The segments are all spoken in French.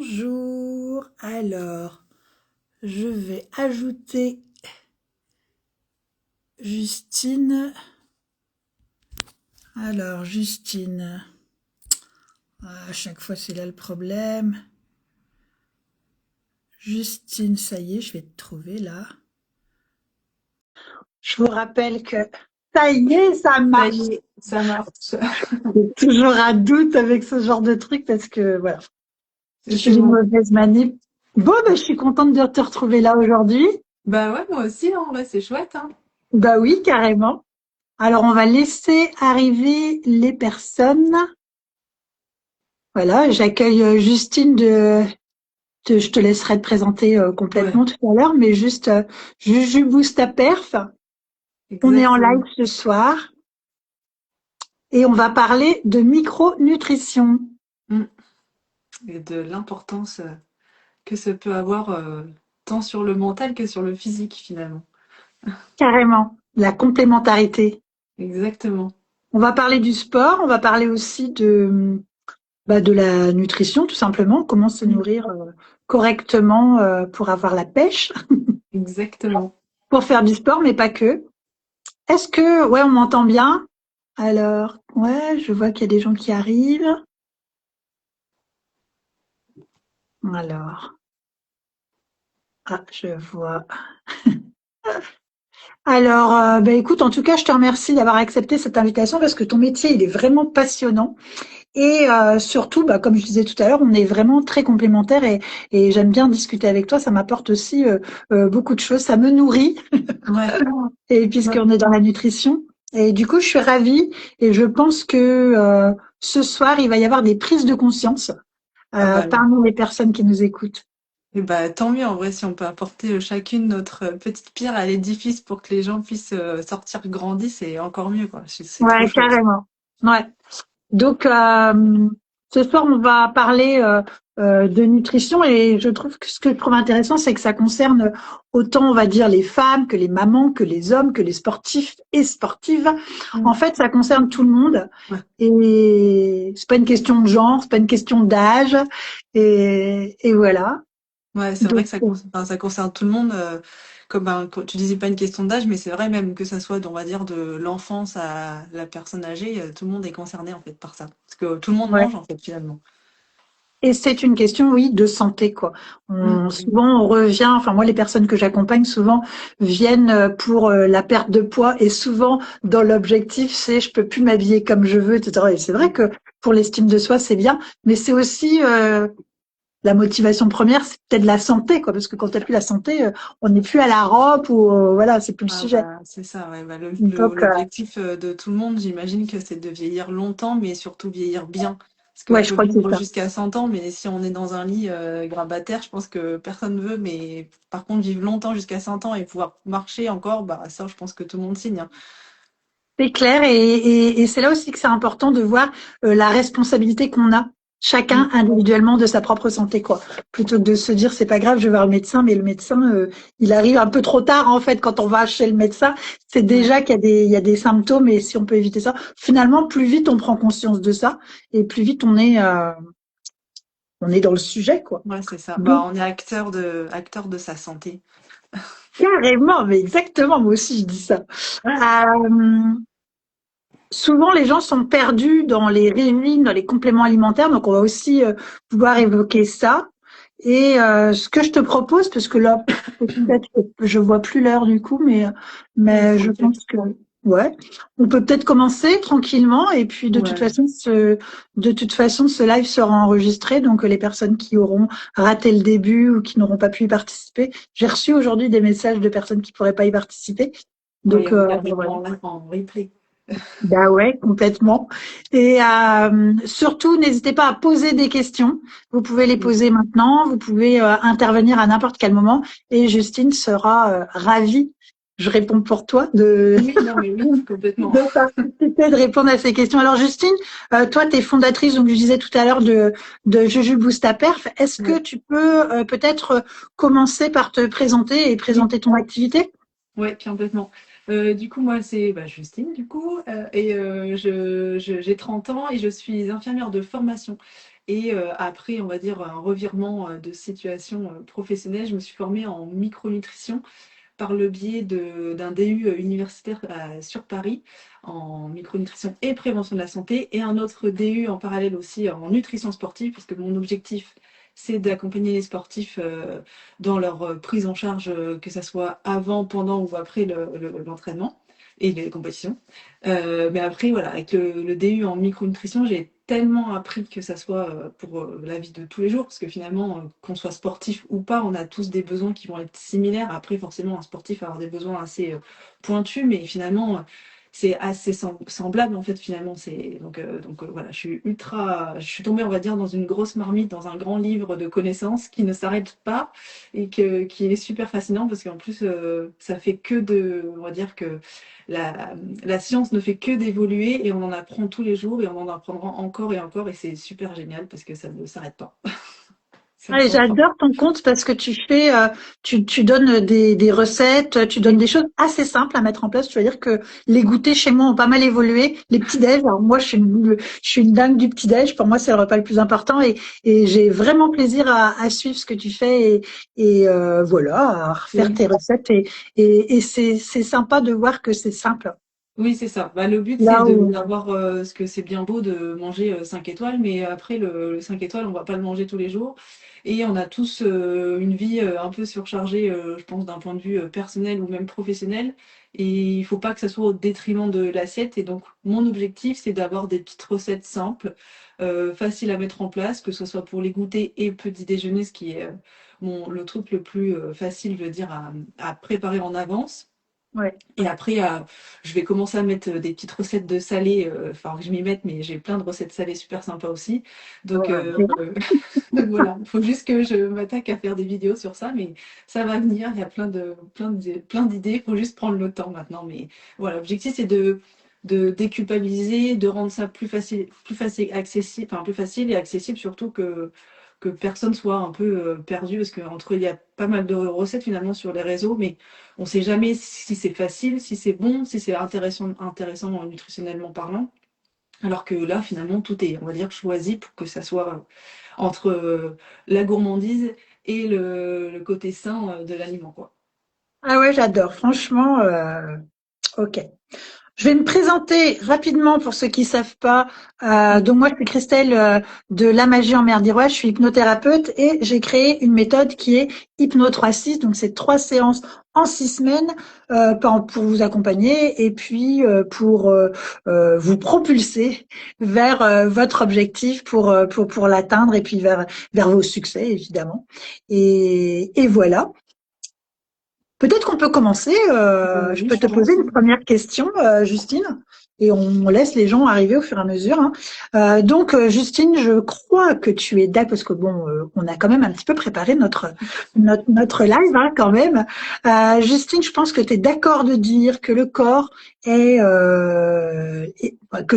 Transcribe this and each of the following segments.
Bonjour. Alors, je vais ajouter Justine. Alors, Justine. À chaque fois, c'est là le problème. Justine, ça y est, je vais te trouver là. Je vous rappelle que ça y est, ça Ça marche. y est, ça marche. J'ai toujours un doute avec ce genre de truc parce que voilà, je suis C'est une bon. mauvaise manip. Bon, ben, je suis contente de te retrouver là aujourd'hui. Bah ouais, moi aussi, en vrai, c'est chouette, hein. Bah oui, carrément. Alors, on va laisser arriver les personnes. Voilà, j'accueille Justine je te laisserai te présenter Ouais, complètement tout à l'heure, mais juste Juju Boost ta perf. On est en live exactement. ce soir et on va parler de micronutrition. Mm. Et de l'importance que ça peut avoir tant sur le mental que sur le physique, finalement. Carrément, la complémentarité. Exactement. On va parler du sport, on va parler aussi de la nutrition, tout simplement, comment se Mm. nourrir correctement pour avoir la pêche, Exactement. pour faire du sport, mais pas que. Est-ce que, ouais, on m'entend bien? Alors, ouais, je vois qu'il y a des gens qui arrivent. Alors, je vois. Alors, écoute, en tout cas, je te remercie d'avoir accepté cette invitation parce que ton métier, il est vraiment passionnant. Et surtout, comme je disais tout à l'heure, on est vraiment très complémentaires et j'aime bien discuter avec toi. Ça m'apporte aussi beaucoup de choses. Ça me nourrit, Ouais. et Ouais. puisqu'on est dans la nutrition. Et du coup, je suis ravie et je pense que ce soir, il va y avoir des prises de conscience Ah bah, parmi les personnes qui nous écoutent. et bah, tant mieux, en vrai, si on peut apporter chacune notre petite pierre à l'édifice pour que les gens puissent sortir grandis, c'est encore mieux, quoi. C'est trop Ouais, chouette. carrément. Ouais. Donc, ce soir, on va parler de nutrition et je trouve que ce que je trouve intéressant, c'est que ça concerne autant, on va dire, les femmes que les mamans, que les hommes, que les sportifs et sportives. En Mm. fait, ça concerne tout le monde Ouais. et c'est pas une question de genre, c'est pas une question d'âge et voilà. Ouais, c'est vrai Donc, que enfin, ça concerne tout le monde. Comme quand tu disais pas une question d'âge, mais c'est vrai même que ça soit, on va dire, de l'enfance à la personne âgée, tout le monde est concerné en fait par ça. Parce que tout le monde ouais. mange en fait finalement. Et c'est une question, oui, de santé, quoi. Mm. Souvent, on revient, enfin, moi, les personnes que j'accompagne, souvent, viennent pour la perte de poids et souvent, dans l'objectif, c'est je peux plus m'habiller comme je veux, etc. Et c'est vrai Mm. que pour l'estime de soi, c'est bien, mais c'est aussi la motivation première, c'est peut-être la santé, quoi, parce que quand t'as plus la santé, on n'est plus à la robe ou voilà, c'est plus le Ah sujet. bah c'est ça, ouais. Bah, Donc, l'objectif de tout le monde, j'imagine que c'est de vieillir longtemps, mais surtout vieillir bien. Parce ouais, qu'on je peut crois que c'est vivre ça. jusqu'à 100 ans, mais si on est dans un lit grabataire, je pense que personne ne veut. Mais par contre, vivre longtemps jusqu'à 100 ans et pouvoir marcher encore, bah ça, je pense que tout le monde signe, hein. C'est clair et c'est là aussi que c'est important de voir la responsabilité qu'on a Mm. chacun individuellement de sa propre santé, quoi. Plutôt que de se dire c'est pas grave, je vais voir le médecin, mais le médecin il arrive un peu trop tard en fait quand on va chez le médecin, c'est Ouais. déjà qu'il y a des symptômes et si on peut éviter ça, finalement plus vite on prend conscience de ça et plus vite on est dans le sujet, quoi. Ouais, c'est ça. Bah, Donc on est acteur de sa santé. carrément, mais exactement, moi aussi je dis ça. Euh, Souvent, les gens sont perdus dans les régimes, dans les compléments alimentaires, donc on va aussi pouvoir évoquer ça. Et ce que je te propose, parce que là, peut-être que je vois plus l'heure du coup, Oui, mais je t'inquiète. pense que ouais, on peut peut-être commencer tranquillement. Et puis Ouais. de toute façon, ce live sera enregistré, donc les personnes qui auront raté le début ou qui n'auront pas pu y participer. J'ai reçu aujourd'hui des messages de personnes qui pourraient pas y participer, Ouais, donc ils regarderont voilà. en replay. Bah ouais, complètement. Et surtout, n'hésitez pas à poser des questions. Vous pouvez les Mm. poser maintenant, vous pouvez intervenir à n'importe quel moment. Et Justine sera ravie, je réponds pour toi, Oui, non, mais oui, complètement. de participer, de répondre à ces questions. Alors Justine, toi, tu es fondatrice, donc je disais tout à l'heure, de Juju Boost ta Perf. Est-ce que Ouais. tu peux peut-être commencer par te présenter et Oui, présenter ton activité? ouais, complètement. Du coup, moi, c'est Justine, du coup, et j'ai 30 ans et je suis infirmière de formation. Et après, on va dire, un revirement de situation professionnelle, je me suis formée en micronutrition par le biais d'un DU universitaire sur Paris en micronutrition et prévention de la santé et un autre DU en parallèle aussi en nutrition sportive, puisque mon objectif, c'est d'accompagner les sportifs dans leur prise en charge, que ce soit avant, pendant ou après l'entraînement et les compétitions. Mais après, voilà, avec le DU en micronutrition, j'ai tellement appris que ça soit pour la vie de tous les jours, parce que finalement, qu'on soit sportif ou pas, on a tous des besoins qui vont être similaires. Après, forcément, un sportif va avoir des besoins assez pointus, mais finalement, c'est assez semblable en fait. Finalement, voilà, je suis tombée, on va dire, dans une grosse marmite, dans un grand livre de connaissances qui ne s'arrête pas et qui est super fascinant parce qu'en plus, ça fait que on va dire que la, la science ne fait que d'évoluer et on en apprend tous les jours et on en apprendra encore et c'est super génial parce que ça ne s'arrête pas. Ça ne Ouais, s'arrêtera pas. j'adore ton compte parce que tu donnes des recettes, tu donnes des choses assez simples à mettre en place. Tu vas dire que les goûters chez moi ont pas mal évolué. Les petits déj, alors moi je suis une dingue du petit déj. Pour moi c'est le repas le plus important et j'ai vraiment plaisir à suivre ce que tu fais et voilà à refaire Oui. tes recettes et c'est sympa de voir que c'est simple. Oui, c'est ça. Bah, le but, c'est Là où d'avoir, ce que c'est bien beau de manger 5 étoiles, mais après, le 5 étoiles, on va pas le manger tous les jours. Et on a tous une vie un peu surchargée, je pense, d'un point de vue personnel ou même professionnel. Et il faut pas que ça soit au détriment de l'assiette. Et donc, mon objectif, c'est d'avoir des petites recettes simples, faciles à mettre en place, que ce soit pour les goûters et petit déjeuner, ce qui est le truc le plus facile, je veux dire, à préparer en avance. ouais. Et après, je vais commencer à mettre des petites recettes de salé. Enfin, que je m'y mette, mais j'ai plein de recettes salées super sympas aussi. Donc, donc voilà, il faut juste que je m'attaque à faire des vidéos sur ça, mais ça va venir. Il y a plein d'idées. Il faut juste prendre le temps maintenant. Mais voilà, l'objectif, c'est de déculpabiliser, de rendre ça plus facile, accessible, enfin plus facile et accessible surtout que personne soit un peu perdu parce qu'entre il y a pas mal de recettes finalement sur les réseaux, mais on ne sait jamais si c'est facile, si c'est bon, si c'est intéressant nutritionnellement parlant. Alors que là, finalement, tout est, on va dire, choisi pour que ça soit entre la gourmandise et le côté sain de l'aliment, quoi. Ah ouais, j'adore. Franchement, ok. Je vais me présenter rapidement pour ceux qui savent pas. Donc moi, je suis Christelle de La Magie en Mer d'Iroise. Je suis hypnothérapeute et j'ai créé une méthode qui est Hypno 3-6. Donc c'est 3 séances en 6 semaines pour vous accompagner et puis pour vous propulser vers votre objectif pour l'atteindre et puis vers vos succès évidemment. Et voilà. Peut-être qu'on peut commencer. Je Oui, peux je te poser pense. une première question, Justine, et on laisse les gens arriver au fur et à mesure, hein. Donc, Justine, je crois que tu es d'accord, parce que bon, on a quand même un petit peu préparé notre live, hein, quand même. Justine, je pense que tu es d'accord de dire que le corps que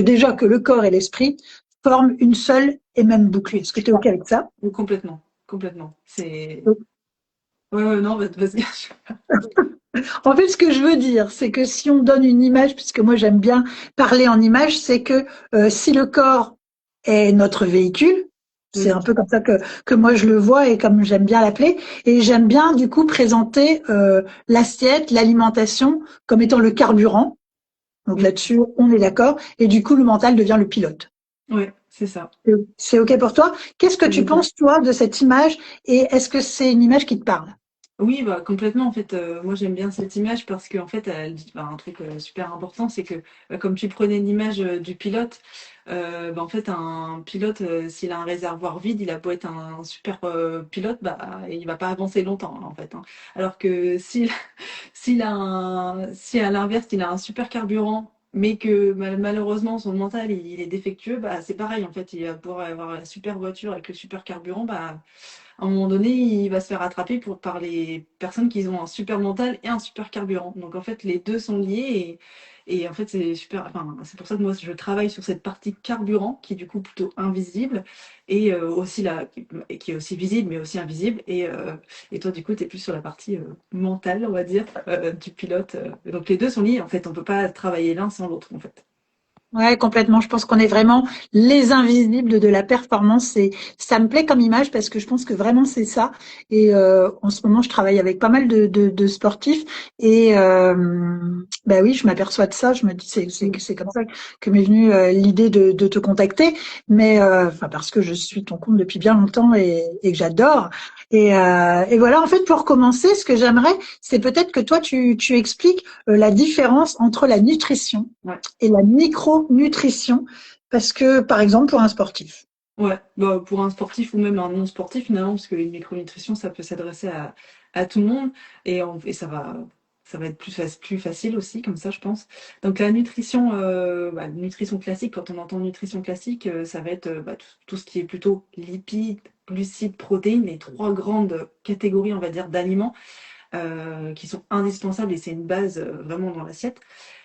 déjà que le corps et l'esprit forment une seule et même boucle. Est-ce que tu es OK avec ça? Oui, complètement, complètement. C'est. Ouais, ouais, non, vas-y. En fait, ce que je veux dire, c'est que si on donne une image, puisque moi j'aime bien parler en image, c'est que si le corps est notre véhicule, c'est Oui, un peu comme ça que moi je le vois et comme j'aime bien l'appeler, et j'aime bien du coup présenter l'assiette, l'alimentation comme étant le carburant. Donc oui, là-dessus, on est d'accord, et du coup le mental devient le pilote. ouais, c'est ça. C'est OK pour toi? Qu'est-ce que tu penses toi de cette image et est-ce que c'est une image qui te parle? Oui, bah, complètement. En fait, moi j'aime bien cette image parce qu'en fait, elle dit bah, un truc super important, c'est que comme tu prenais l'image du pilote, bah, en fait, un pilote, s'il a un réservoir vide, il a beau être un super pilote, bah, il va pas avancer longtemps, en fait, hein. Alors que si à l'inverse, il a un super carburant, mais que malheureusement son mental il est défectueux, bah, c'est pareil. En fait, il va pouvoir avoir la super voiture avec le super carburant, bah à un moment donné, il va se faire attraper par les personnes qui ont un super mental et un super carburant. Donc en fait, les deux sont liés et en fait, c'est super. Enfin, c'est pour ça que moi, je travaille sur cette partie carburant qui est du coup plutôt invisible et aussi qui est aussi visible mais aussi invisible. Et toi, du coup, tu es plus sur la partie mentale, on va dire, du pilote. Donc les deux sont liés. En fait, on peut pas travailler l'un sans l'autre, en fait. Ouais, complètement. Je pense qu'on est vraiment les invisibles de la performance et ça me plaît comme image parce que je pense que vraiment c'est ça. Et en ce moment, je travaille avec pas mal de sportifs et bah oui, je m'aperçois de ça. Je me dis c'est comme ça que m'est venue l'idée de te contacter. Mais enfin parce que je suis ton compte depuis bien longtemps et que j'adore. Et voilà. En fait, pour commencer, ce que j'aimerais, c'est peut-être que toi tu expliques la différence entre la nutrition Ouais. et la micronutrition, parce que, par exemple, pour un sportif. Ouais, bah, pour un sportif ou même un non sportif finalement, parce que une micronutrition, ça peut s'adresser à tout le monde et ça va être plus facile aussi, comme ça, je pense. Donc la nutrition, bah, nutrition classique, quand on entend nutrition classique, ça va être bah, tout ce qui est plutôt lipides, glucides, protéines, les trois grandes catégories, on va dire, d'aliments qui sont indispensables et c'est une base vraiment dans l'assiette.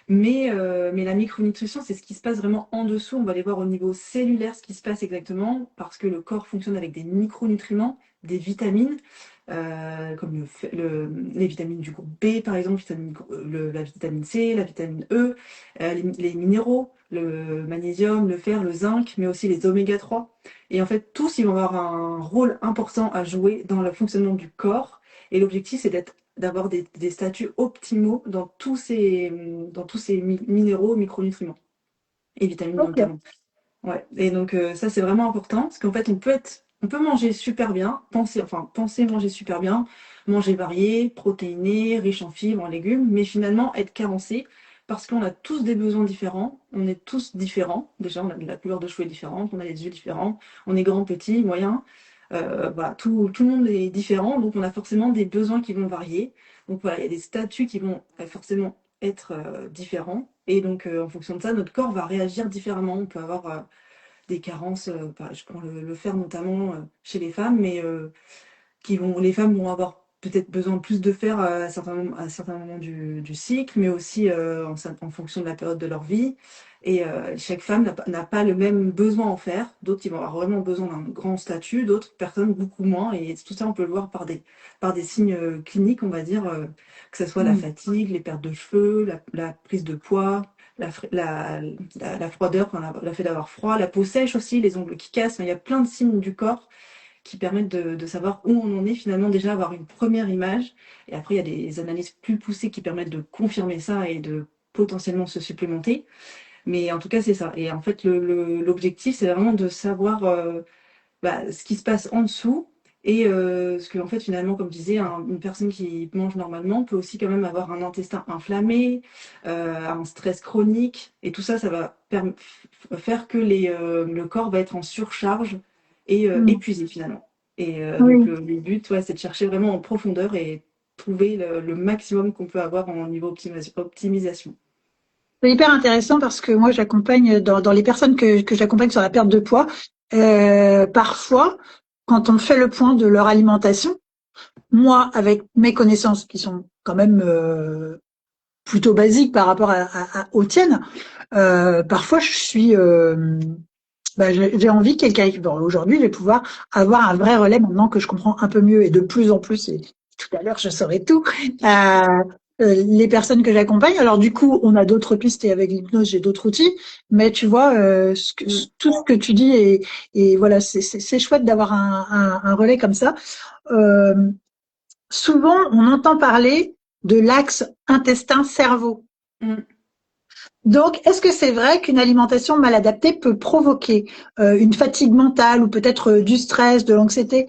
Mais la micronutrition, c'est ce qui se passe vraiment en dessous. On va aller voir au niveau cellulaire ce qui se passe exactement, parce que le corps fonctionne avec des micronutriments, des vitamines, comme les vitamines du groupe B, par exemple, la vitamine C, la vitamine E, les minéraux, le magnésium, le fer, le zinc, mais aussi les oméga 3. Et en fait, tous, ils vont avoir un rôle important à jouer dans le fonctionnement du corps. Et l'objectif, c'est d'avoir des statuts optimaux dans tous ces minéraux, micronutriments et vitamines Ok. notamment. Ouais. Et donc ça c'est vraiment important parce qu'en fait on peut manger super bien, penser manger super bien, manger varié, protéiné, riche en fibres, en légumes, mais finalement être carencé parce qu'on a tous des besoins différents, on est tous différents. Déjà on a la couleur de cheveux est différente, on a les yeux différents, on est grand, petit, moyen. Voilà, tout le monde est différent, donc on a forcément des besoins qui vont varier. Donc voilà, il y a des statuts qui vont forcément être différents. Et donc, en fonction de ça, notre corps va réagir différemment. On peut avoir des carences, je prends le fer notamment chez les femmes, mais les femmes vont avoir peut-être besoin de plus de fer à certains moments du cycle, mais aussi en fonction de la période de leur vie. Et chaque femme n'a pas le même besoin en fer. D'autres, ils vont avoir vraiment besoin d'un grand statut, d'autres personnes beaucoup moins. Et tout ça, on peut le voir par des signes cliniques, on va dire, que ce soit la Mm. fatigue, les pertes de cheveux, la prise de poids, la froideur, enfin, le fait d'avoir froid, la peau sèche aussi, les ongles qui cassent. Enfin, il y a plein de signes du corps qui permettent de savoir où on en est finalement, déjà avoir une première image. Et après, il y a des analyses plus poussées qui permettent de confirmer ça et de potentiellement se supplémenter. Mais en tout cas, c'est ça. Et en fait, l'objectif, c'est vraiment de savoir bah, ce qui se passe en dessous. Et ce que, en fait, finalement, comme je disais, une personne qui mange normalement peut aussi quand même avoir un intestin inflammé, un stress chronique. Et tout ça, ça va faire que le corps va être en surcharge et Mm. épuisé finalement. Et donc, Oui, le but, ouais, c'est de chercher vraiment en profondeur et trouver le maximum qu'on peut avoir en niveau optimisation. c'est hyper intéressant parce que moi, j'accompagne dans les personnes que j'accompagne sur la perte de poids. Parfois, quand on fait le point de leur alimentation, moi, avec mes connaissances qui sont quand même plutôt basiques par rapport aux tiennes, parfois je suis bah, j'ai envie que quelqu'un. Bon, aujourd'hui, je vais pouvoir avoir un vrai relais maintenant que je comprends un peu mieux et de plus en plus. Et tout à l'heure, je saurai tout. Les personnes que j'accompagne. Alors du coup, on a d'autres pistes et avec l'hypnose, j'ai d'autres outils. Mais tu vois, Mm. tout ce que tu dis et voilà, c'est chouette d'avoir un relais comme ça. Euh, Souvent, on entend parler de l'axe intestin-cerveau. Mm. Donc, est-ce que c'est vrai qu'une alimentation mal adaptée peut provoquer une fatigue mentale ou peut-être du stress, de l'anxiété,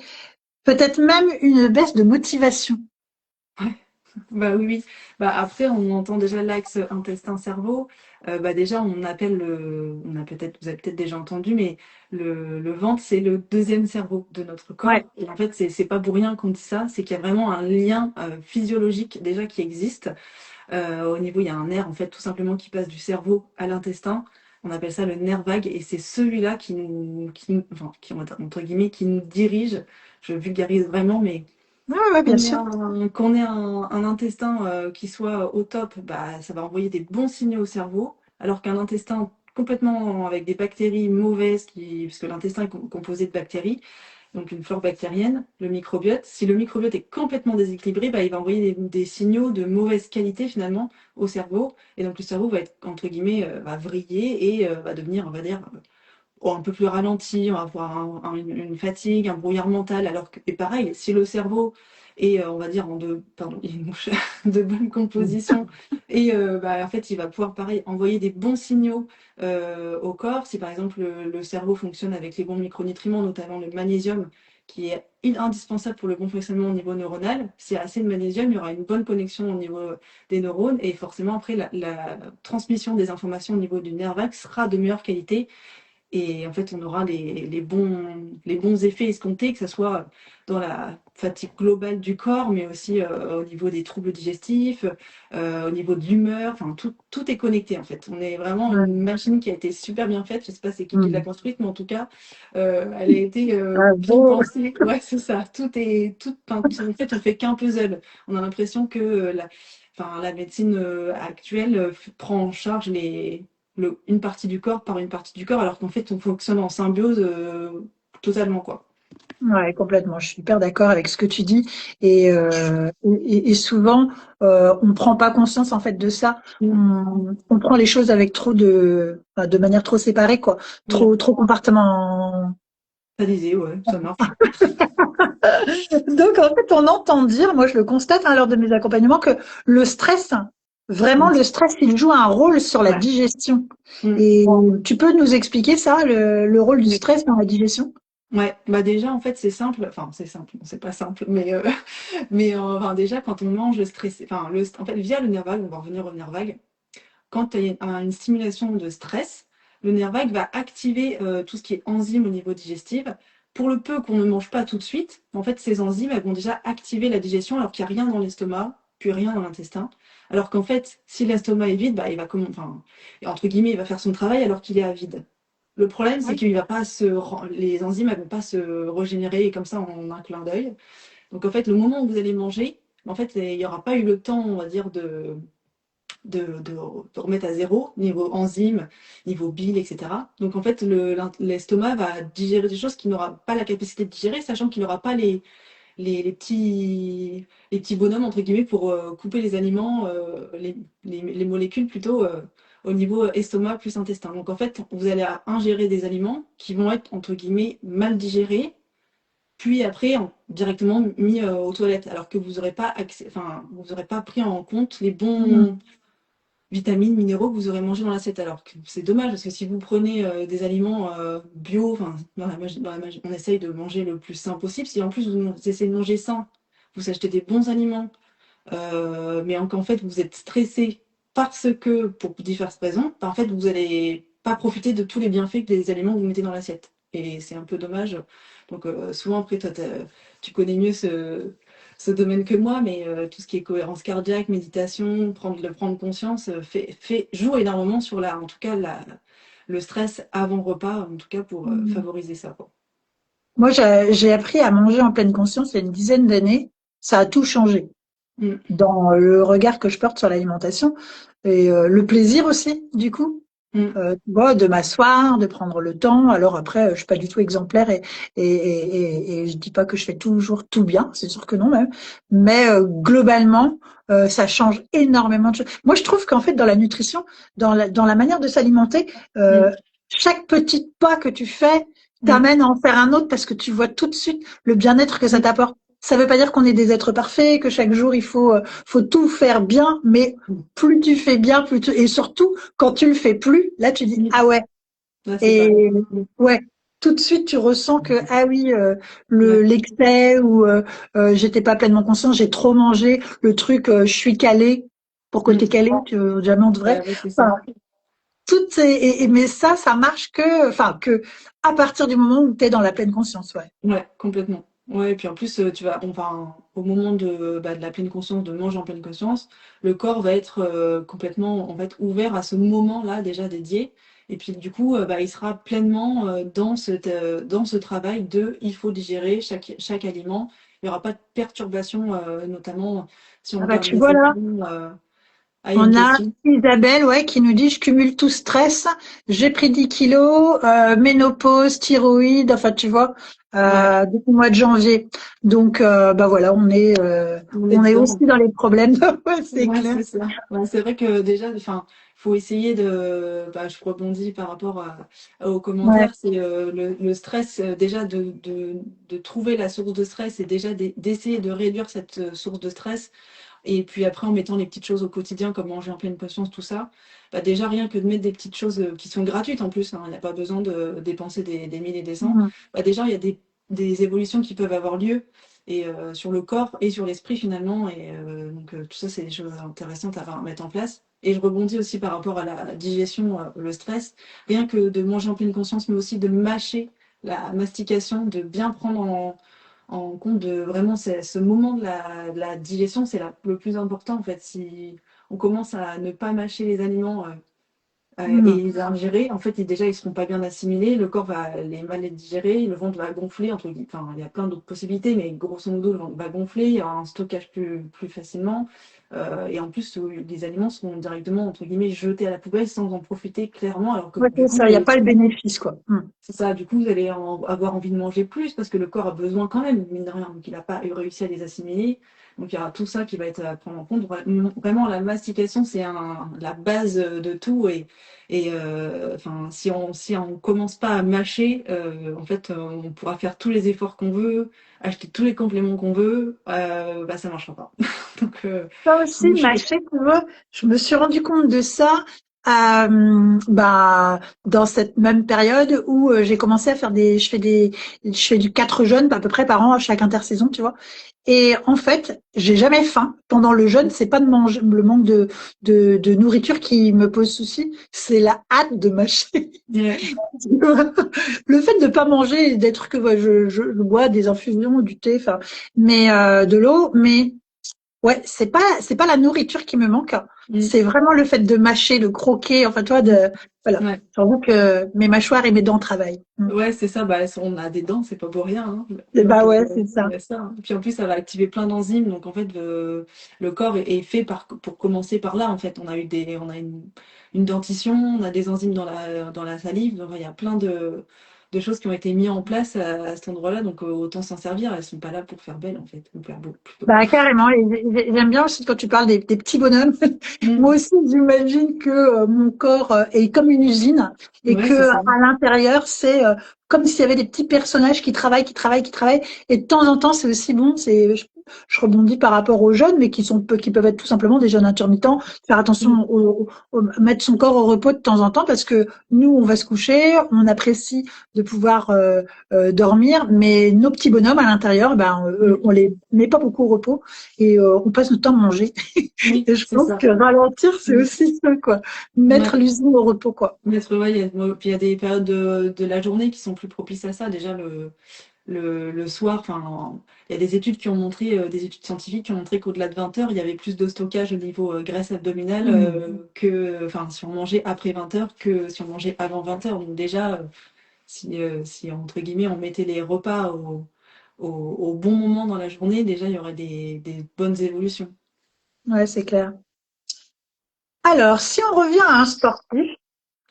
peut-être même une baisse de motivation? Ouais. Bah oui, oui. Bah après, on entend déjà l'axe intestin-cerveau. Bah déjà, on a peut-être, vous avez peut-être déjà entendu, mais le ventre, c'est le deuxième cerveau de notre Ouais. corps. Et en fait, c'est pas pour rien qu'on dit ça, c'est qu'il y a vraiment un lien physiologique déjà qui existe. Au niveau, il y a un nerf, en fait, tout simplement, qui passe du cerveau à l'intestin. On appelle ça le nerf vague, et c'est celui-là enfin, entre guillemets, qui nous dirige. Je vulgarise vraiment, mais Ouais, ouais, bien sûr. qu'on ait un intestin qui soit au top, bah, ça va envoyer des bons signaux au cerveau, alors qu'un intestin complètement avec des bactéries mauvaises, puisque l'intestin est composé de bactéries, donc une flore bactérienne, le microbiote. Si le microbiote est complètement déséquilibré, bah, il va envoyer des signaux de mauvaise qualité finalement au cerveau. Et donc le cerveau va être, entre guillemets, va vriller et va devenir, on va dire, un peu plus ralenti, on va avoir une fatigue, un brouillard mental. Alors que, et pareil, si le cerveau est, on va dire, pardon, il y a une mouche, de bonne composition, et bah, en fait, il va pouvoir, pareil, envoyer des bons signaux au corps. Si par exemple le cerveau fonctionne avec les bons micronutriments, notamment le magnésium, qui est indispensable pour le bon fonctionnement au niveau neuronal, s'il y a assez de magnésium, il y aura une bonne connexion au niveau des neurones, et forcément, après, la transmission des informations au niveau du nerf vague sera de meilleure qualité et en fait, on aura les bons effets escomptés, que ce soit dans la fatigue globale du corps, mais aussi au niveau des troubles digestifs, au niveau de l'humeur. Enfin, tout est connecté en fait. On est vraiment Ouais. une machine qui a été super bien faite. Je ne sais pas c'est qui l'a Mm. construite, mais en tout cas, elle a été bien Bravo. pensée. Ouais, c'est ça. En fait, on fait qu'un puzzle. On a l'impression que la médecine actuelle prend en charge une partie du corps par une partie du corps, alors qu'en fait, on fonctionne en symbiose totalement, quoi. Ouais, complètement. Je suis hyper d'accord avec ce que tu dis. Et souvent, on prend pas conscience en fait de ça. Mm. On prend les choses avec trop enfin, de manière trop séparée, quoi. Ouais, Trop compartiment. ça disait, ouais, ça marche. Donc en fait, on entend dire, moi je le constate lors de mes accompagnements, que le stress, vraiment Mm. le stress, il joue un rôle sur la Ouais. digestion. Mm. Et tu peux nous expliquer ça, le rôle du Oui. stress dans la digestion? Ouais, bah déjà en fait c'est simple, enfin c'est simple, bon, c'est pas simple, mais enfin, déjà quand on mange stressé, en fait via le nerf vague, on va revenir au nerf vague. Quand il y a une stimulation de stress, le nerf vague va activer tout ce qui est enzymes au niveau digestif. Pour le peu qu'on ne mange pas tout de suite, en fait, ces enzymes elles vont déjà activer la digestion alors qu'il n'y a rien dans l'estomac, puis rien dans l'intestin. Alors qu'en fait, si l'estomac est vide, bah, entre guillemets, il va faire son travail alors qu'il est à vide. Le problème, c'est Oui. qu'il va pas les enzymes elles vont pas se régénérer comme ça en un clin d'œil. Donc en fait, le moment où vous allez manger, en fait, il n'y aura pas eu le temps, on va dire, de remettre à zéro, niveau enzymes, niveau bile, etc. Donc en fait, l'estomac va digérer des choses qu'il n'aura pas la capacité de digérer, sachant qu'il n'aura pas les petits bonhommes, entre guillemets, pour couper les aliments, les molécules plutôt au niveau estomac plus intestin. Donc en fait, vous allez ingérer des aliments qui vont être, entre guillemets, mal digérés, puis après directement mis aux toilettes, alors que vous n'aurez pas vous n'aurez pas pris en compte les bons Mm. vitamines, minéraux que vous aurez mangés dans l'assiette. Alors que c'est dommage parce que si vous prenez des aliments bio, enfin, on essaye de manger le plus sain possible. Si en plus vous essayez de manger sain, vous achetez des bons aliments, mais qu'en fait vous êtes stressé parce que pour diverses raisons, bah, en fait vous allez pas profiter de tous les bienfaits que les aliments que vous mettez dans l'assiette. Et c'est un peu dommage. Donc souvent après toi tu connais mieux ce domaine que moi, mais tout ce qui est cohérence cardiaque, méditation, prendre conscience, joue énormément sur en tout cas le stress avant repas, en tout cas pour Mm. favoriser ça, quoi. Moi, j'ai appris à manger en pleine conscience il y a une dizaine d'années. Ça a tout changé Mm, dans le regard que je porte sur l'alimentation et le plaisir aussi, du coup. mm, Tu vois, de m'asseoir, de prendre le temps. Alors après, je suis pas du tout exemplaire et je dis pas que je fais toujours tout bien, c'est sûr que non même. Mais globalement, ça change énormément de choses. Moi, je trouve qu'en fait, dans la nutrition, dans la manière de s'alimenter, mm, chaque petit pas que tu fais mm, t'amène à en faire un autre parce que tu vois tout de suite le bien-être que ça mm, t'apporte. Ça veut pas dire qu'on est des êtres parfaits, que chaque jour faut tout faire bien, mais mm, plus tu fais bien, et surtout quand tu le fais plus, là tu dis mm. ah ouais. Ouais, c'est ça. Et Mm, ouais, tout de suite tu ressens que ah oui, ouais, l'excès ou j'étais pas pleinement conscient, j'ai trop mangé, le truc je suis calé. Pourquoi mm. t'es calé? Jamais on devrait. Ouais, c'est ça. Enfin, mais ça marche que à partir du moment où tu es dans la pleine conscience, ouais. Ouais, complètement. Ouais, et puis en plus, au moment de la pleine conscience, de manger en pleine conscience, le corps va être complètement en fait, ouvert à ce moment-là déjà dédié. Et puis du coup, il sera pleinement dans ce travail il faut digérer chaque aliment. Il n'y aura pas de perturbation, notamment si on Ah bah regarde tu les vois là, écrans. Ah, il y a une On a question. Isabelle, ouais, qui nous dit, je cumule tout stress, j'ai pris 10 kilos, ménopause, thyroïde, enfin, tu vois, Ouais, depuis le mois de janvier. Donc, bah voilà, on est on est aussi dedans. dans les problèmes. Ouais, c'est Ouais, clair. c'est ça. Ouais, c'est vrai que déjà, enfin, faut essayer de. Bah, je rebondis par rapport aux Ouais. commentaires. C'est le stress, déjà de trouver la source de stress et déjà d'essayer de réduire cette source de stress. Et puis après, en mettant les petites choses au quotidien, comme manger en pleine conscience, tout ça, bah déjà rien que de mettre des petites choses qui sont gratuites en plus, hein, il n'y a pas besoin de dépenser des mille et des cents. Mhm. Bah déjà, il y a des évolutions qui peuvent avoir lieu et sur le corps et sur l'esprit finalement. Et donc tout ça, c'est des choses intéressantes à mettre en place. Et je rebondis aussi par rapport à la digestion, le stress, rien que de manger en pleine conscience, mais aussi de mâcher la mastication, de bien prendre en compte de vraiment ce moment de la digestion, c'est le plus important en fait. Si on commence à ne pas mâcher les aliments et Mhm. les ingérer, en fait, déjà, ils seront pas bien assimilés, le corps va les mal les digérer, le ventre va gonfler, entre guillemets. Enfin, il y a plein d'autres possibilités, mais grosso modo, le ventre va gonfler, il y aura un stockage plus facilement. Et en plus, les aliments seront directement, entre guillemets, jetés à la poubelle sans en profiter clairement, alors que Ouais, du c'est coup, ça, il n'y a pas le bénéfice, quoi. Mhm. c'est ça, du coup, vous allez avoir envie de manger plus parce que le corps a besoin quand même, mine de rien, donc il n'a pas réussi à les assimiler. Donc il y aura tout ça qui va être à prendre en compte. Vraiment, la mastication, c'est la base de tout. Enfin, si on commence pas à mâcher, en fait, on pourra faire tous les efforts qu'on veut, acheter tous les compléments qu'on veut, bah, ça marchera pas. Donc, Ça aussi, mâcher, tu vois, je me suis rendu compte de ça bah, dans cette même période où j'ai commencé à faire je fais du 4 jeûnes à peu près par an à chaque intersaison, tu vois. Et en fait, j'ai jamais faim. Pendant le jeûne, c'est pas de manger, le manque de nourriture qui me pose souci, c'est la hâte de mâcher. ouais, Le fait de pas manger, d'être que ouais, je bois des infusions, du thé, enfin, mais de l'eau, mais ouais, c'est pas la nourriture qui me manque, mm, c'est vraiment le fait de mâcher, de croquer, enfin toi de voilà. ouais. J'avoue que mes mâchoires et mes dents travaillent. Mm. Ouais, c'est ça, bah, on a des dents, c'est pas pour rien, hein. Et Donc, bah ouais, c'est il ça. y a ça, hein. Puis en plus, ça va activer plein d'enzymes. Donc en fait, le corps est fait pour commencer par là. En fait, on a une dentition, on a des enzymes dans la salive. Donc il y a plein de choses qui ont été mises en place à cet endroit-là. Donc autant s'en servir. Elles sont pas là pour faire belle, en fait, ou faire beau, plutôt. Bah carrément. Et j'aime bien aussi quand tu parles des petits bonhommes. Moi Mm. aussi, j'imagine que mon corps est comme une usine et Ouais, que c'est ça. à l'intérieur, c'est comme s'il y avait des petits personnages qui travaillent, qui travaillent, qui travaillent. Et de temps en temps, c'est aussi bon. Je rebondis par rapport aux jeunes, mais qui peuvent être tout simplement des jeunes intermittents. Faire Mm. attention mettre son corps au repos de temps en temps parce que nous, on va se coucher, on apprécie de pouvoir dormir, mais nos petits bonhommes à l'intérieur, ben, Mm. on les met pas beaucoup au repos et on passe notre temps à manger. Oui, Et je c'est pense ça. que ralentir, c'est Mm. aussi ça, quoi. Mettre Ouais. l'usine au repos, quoi. Mettre, ouais, puis il y a des périodes de la journée qui sont plus propices à ça. Déjà, le soir, enfin, il y a des études qui ont montré, des études scientifiques qui ont montré qu'au-delà de 20 heures, il y avait plus de stockage au niveau graisse abdominale enfin, si on mangeait après 20 heures que si on mangeait avant 20 heures. Donc déjà, si entre guillemets on mettait les repas au bon moment dans la journée, déjà il y aurait des bonnes évolutions. Ouais, c'est clair. Alors, si on revient à un sportif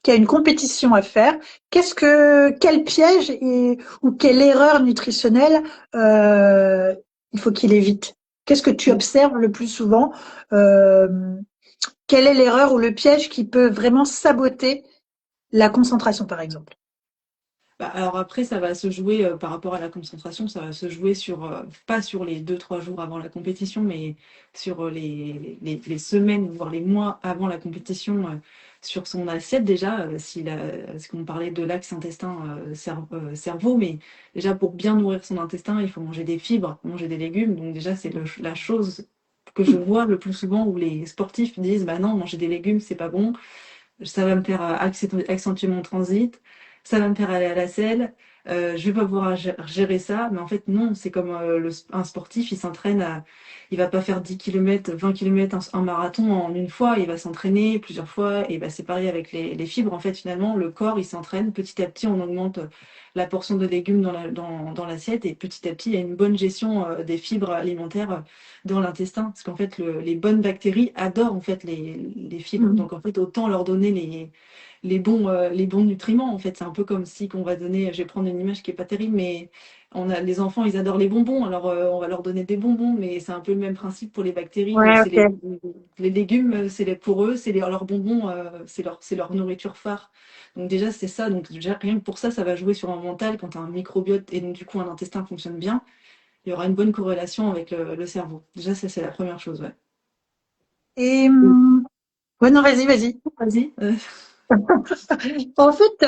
qui a une compétition à faire, quel piège ou quelle erreur nutritionnelle il faut qu'il évite? Qu'est-ce que tu observes le plus souvent? Euh, Quelle est l'erreur ou le piège qui peut vraiment saboter la concentration, par exemple? Bah, alors après, ça va se jouer par rapport à la concentration, ça va se jouer pas sur les 2 3 jours avant la compétition, mais sur les semaines, voire les mois avant la compétition, sur son assiette déjà, parce qu'on parlait de l'axe intestin-cerveau, mais déjà pour bien nourrir son intestin, il faut manger des fibres, manger des légumes, donc déjà c'est la chose que je vois le plus souvent où les sportifs disent, bah non, manger des légumes, c'est pas bon, ça va me faire accentuer mon transit, ça va me faire aller à la selle. je vais pas pouvoir gérer ça. Mais en fait, non, c'est comme un sportif, il va pas faire 10 km, 20 km, un marathon en une fois, il va s'entraîner plusieurs fois. Et bah, c'est pareil avec les fibres. En fait, finalement, le corps, il s'entraîne. Petit à petit, on augmente la portion de légumes dans l'assiette et petit à petit, il y a une bonne gestion des fibres alimentaires dans l'intestin. Parce qu'en fait, les bonnes bactéries adorent en fait les fibres. Mhm. Donc en fait, autant leur donner les bons nutriments, en fait. C'est un peu comme si qu'on va donner, je vais prendre une image qui est pas terrible, mais les enfants, ils adorent les bonbons, alors on va leur donner des bonbons, mais c'est un peu le même principe pour les bactéries. Ouais, ok. Les légumes, pour eux, leurs bonbons, c'est leur nourriture phare. Donc déjà, c'est ça. Donc déjà, rien que pour ça, ça va jouer sur un mental quand tu as un microbiote et donc du coup un intestin fonctionne bien. Il y aura une bonne corrélation avec le cerveau. Déjà, ça, c'est la première chose, ouais. Et ouais, non, vas-y, vas-y. Vas-y. En fait,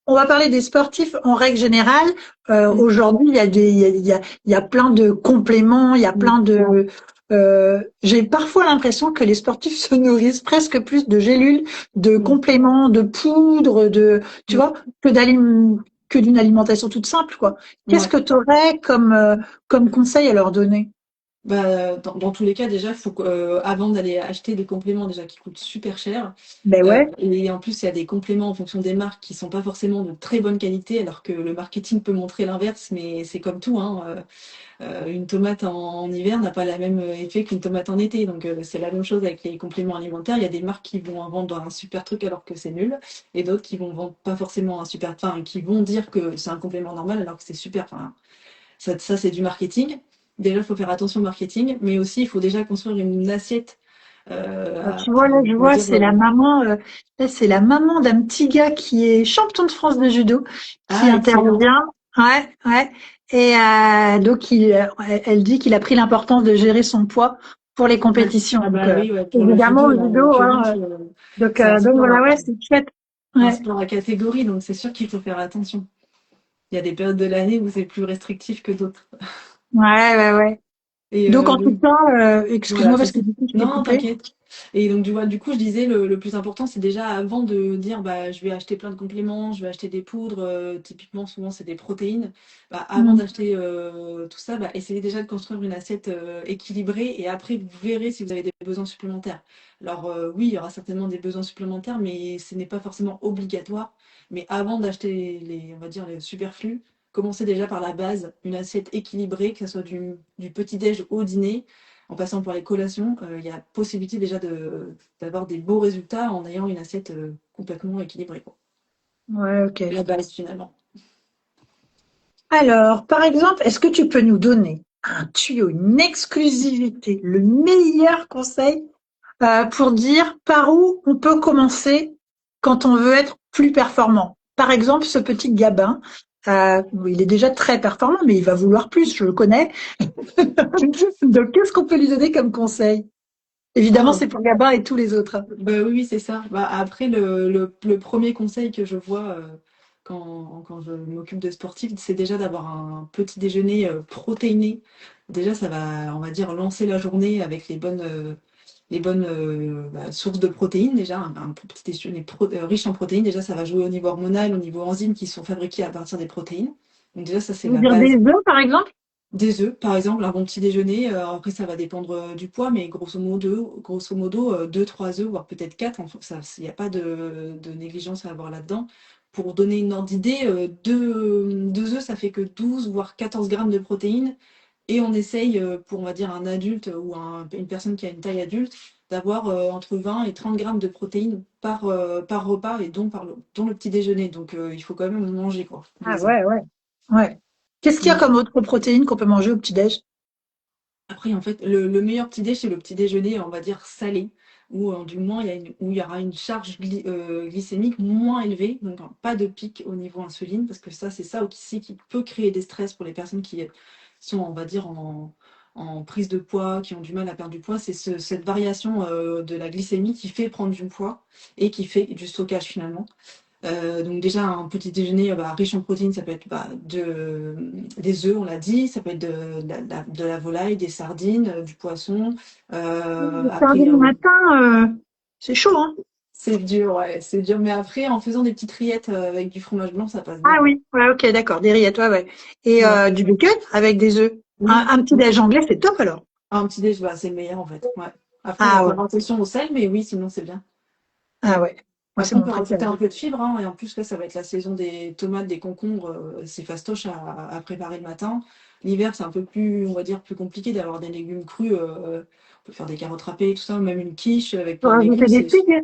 on va parler des sportifs en règle générale. Mm, Aujourd'hui, il y a plein de compléments, il y a mm, plein de. J'ai parfois l'impression que les sportifs se nourrissent presque plus de gélules, de mm, compléments, de poudres, tu mm. vois, que d'une alimentation toute simple, quoi. Qu'est-ce Ouais. que tu aurais comme conseil à leur donner? Bah, dans tous les cas, déjà, faut que, avant d'aller acheter des compléments déjà qui coûtent super cher, Ben ouais. et en plus, il y a des compléments en fonction des marques qui sont pas forcément de très bonne qualité, alors que le marketing peut montrer l'inverse, mais c'est comme tout, hein. Une tomate en hiver n'a pas le même effet qu'une tomate en été. Donc, c'est la même chose avec les compléments alimentaires. Il y a des marques qui vont en vendre un super truc alors que c'est nul, et d'autres qui vont vendre pas forcément un super, enfin, qui vont dire que c'est un complément normal alors que c'est super. Enfin, ça c'est du marketing. Déjà, il faut faire attention au marketing, mais aussi, il faut déjà construire une assiette Tu vois, là, je on va vois, dire, c'est la maman, là, c'est la maman d'un petit gars qui est champion de France de judo, qui ah, excellent. intervient. Ouais, ouais. Et donc, elle dit qu'il a pris l'importance de gérer son poids pour les Ouais. compétitions. Ah Donc, bah oui, ouais, pour le évidemment, judo, le là, en judo, hein, l'occurrence, donc voilà, ouais, c'est chouette. c'est un Ouais, sport à catégorie, donc c'est sûr qu'il faut faire attention. Il y a des périodes de l'année où c'est plus restrictif que d'autres. ouais, ouais, ouais. Et Donc, en tout donc, cas, voilà, excuse-moi ça parce que c'est. du coup, je t'ai Non, coupé. t'inquiète. Et donc, du coup, je disais, le plus important, c'est déjà avant de dire, bah, je vais acheter plein de compléments, je vais acheter des poudres, typiquement, souvent, c'est des protéines. Bah, avant Mm. d'acheter tout ça, bah, essayez déjà de construire une assiette équilibrée et après, vous verrez si vous avez des besoins supplémentaires. Alors, oui, il y aura certainement des besoins supplémentaires, mais ce n'est pas forcément obligatoire. Mais avant d'acheter on va dire, les superflus, commencez déjà par la base, une assiette équilibrée, que ce soit du petit-déj au dîner en passant par les collations, il y a possibilité déjà d'avoir des beaux résultats en ayant une assiette complètement équilibrée, quoi. Ouais, ok. La base finalement. Alors, par exemple, est-ce que tu peux nous donner un tuyau, une exclusivité, le meilleur conseil pour dire par où on peut commencer quand on veut être plus performant? Par exemple, ce petit Gabin, il est déjà très performant, mais il va vouloir plus, je le connais. Donc, qu'est-ce qu'on peut lui donner comme conseil? Évidemment, Ah, c'est pour Gabin et tous les autres. bah oui, oui, c'est ça. Bah, après, le premier conseil que je vois quand je m'occupe de sportifs, c'est déjà d'avoir un petit déjeuner protéiné. Déjà, ça va, on va dire, lancer la journée avec les bonnes sources de protéines. Déjà, un petit déjeuner riche en protéines. Déjà, ça va jouer au niveau hormonal, au niveau enzymes qui sont fabriqués à partir des protéines. Donc déjà, ça, c'est Vous la dire des base. œufs, par exemple? Des œufs, par exemple, un bon petit déjeuner. Après, ça va dépendre du poids, mais grosso modo 2, 3 œufs, voire peut-être 4. Il n'y a pas de négligence à avoir là-dedans. Pour donner une ordre d'idée, deux œufs, ça fait que 12, voire 14 grammes de protéines. Et on essaye, pour, on va dire, un adulte ou une personne qui a une taille adulte, d'avoir entre 20 et 30 grammes de protéines par repas et dont le petit déjeuner. Donc, il faut quand même manger, quoi, Ah les œufs. ouais, ouais. Ouais. Qu'est-ce qu'il y a comme autre protéine qu'on peut manger au petit-déj? Après, en fait, le meilleur petit déj, c'est le petit déjeuner, on va dire salé, où du moins où il y aura une charge glycémique moins élevée, donc pas de pic au niveau insuline, parce que ça, c'est ça aussi qui peut créer des stress pour les personnes qui sont, on va dire, en prise de poids, qui ont du mal à perdre du poids. C'est cette variation de la glycémie qui fait prendre du poids et qui fait du stockage finalement. Donc déjà un petit déjeuner riche en protéines, ça peut être des œufs, on l'a dit, ça peut être de la volaille, des sardines, du poisson. Le Après, sardine le matin, c'est chaud, hein? C'est dur, ouais, c'est dur. Mais après, en faisant des petites rillettes avec du fromage blanc, ça passe Ah bien. oui, ouais, ok, d'accord, des rillettes, ouais, ouais. Et Ouais. du bacon avec des œufs. Un, Oui, un petit déj anglais, c'est top alors. un petit déj, bah, c'est le meilleur en fait. Ouais. Après, il Ah faut ouais, faire attention au sel, mais oui, sinon c'est bien. ah ouais. Moi, c'est Après, on mon peut préféré. rajouter un peu de fibres, hein, et en plus, là, ça va être la saison des tomates, des concombres. C'est fastoche à préparer le matin. L'hiver, c'est un peu plus, on va dire, plus compliqué d'avoir des légumes crus. On peut faire des carottes râpées, tout ça, même une quiche avec Faut plein de rajouter légumes. des C'est figues.